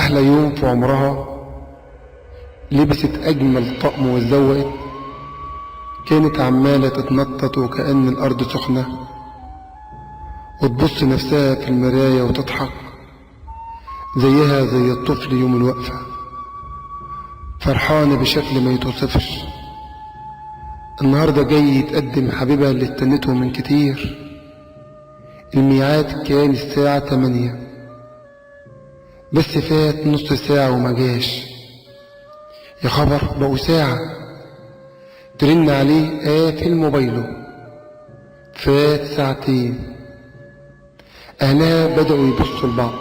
أحلى يوم في عمرها لبست أجمل طقم واتزوقت، كانت عمالة تتنطط وكأن الأرض سخنة، وتبص نفسها في المراية وتضحك زيها زي الطفل يوم الوقفة، فرحانة بشكل ما يتوصفش. النهاردة جاي يتقدم حبيبها اللي استنته من كتير. الميعاد كان الساعة 8، بس فات نص ساعة وما جاش. يا خبر، بقوا ساعة. ترن عليه قافل موبايله. فات ساعتين. أهلها بدأوا يبصوا لبعض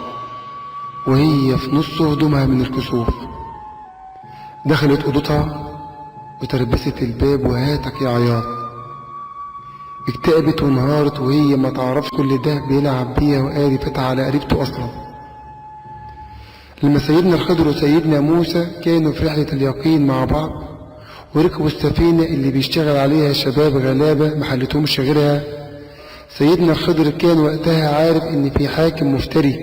وهي في نص هدومها من الكسوف. دخلت أوضتها وتربست الباب وهاتك يا عياط. اكتئبت وانهارت وهي ما تعرفش كل ده بيلعب بيها وقارفت على قريبته أصلا. لما سيدنا الخضر وسيدنا موسى كانوا في رحلة اليقين مع بعض وركبوا السفينة اللي بيشتغل عليها شباب غلابة محلتهمش غيرها، سيدنا الخضر كان وقتها عارف ان في حاكم مفتري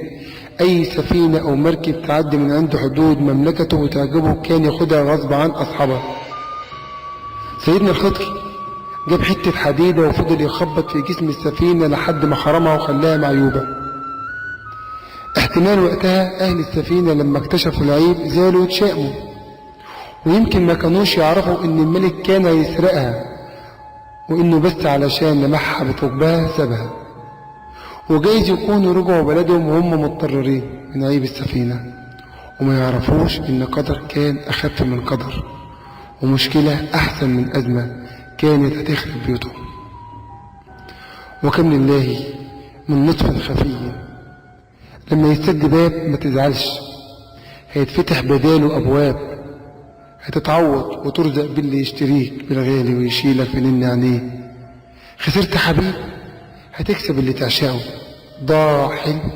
اي سفينة او مركب تعدي من عند حدود مملكته وتعجبه كان ياخدها غصب عن اصحابها. سيدنا الخضر جاب حتة حديدة وفضل يخبط في جسم السفينة لحد ما خرمها وخلاها معيوبة. احتمال وقتها اهل السفينة لما اكتشفوا العيب زالوا وتشائموا، ويمكن ما كانوش يعرفوا ان الملك كان يسرقها وانه بس علشان لمحها بثقبها سابها، وجايز يكونوا رجعوا بلدهم وهم مضطرين من عيب السفينة وما يعرفوش ان قدر كان اخف من قدر، ومشكلة احسن من ازمة كانت هتخرب بيوتهم. وكم لله من لطف خفي، لما يسد باب ما تزعلش، هيتفتح بداله ابواب، هتتعوض وترزق باللي يشتريك بالغالي ويشيلك من عينيه. خسرت حبيب، هتكسب اللي تعشقه. ضاع حلم،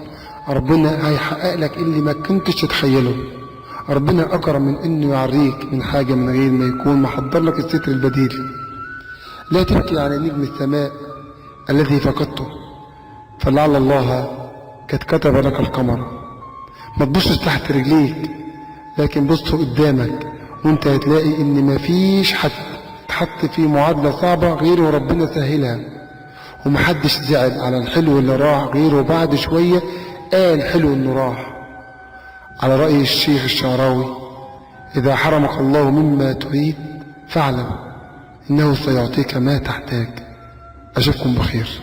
ربنا هيحقق لك اللي ما كنتش تتخيله. ربنا أكرم من إنه يعريك من حاجة من غير ما يكون محضر لك الستر البديل. لا تبكي على نجم السماء الذي فقدته، فلعل الله قد كتب لك القمر. ما تبصش تحت رجليك، لكن بص قدامك وانت هتلاقي ان مفيش حد اتحط في معادلة صعبة غيره ربنا سهلها، ومحدش زعل على الحلو اللي راح غيره بعد شوية قال حلو انه راح. على رأي الشيخ الشعراوي: إذا حرمك الله مما تريد فاعلم إنه سيعطيك ما تحتاج. أشوفكم بخير.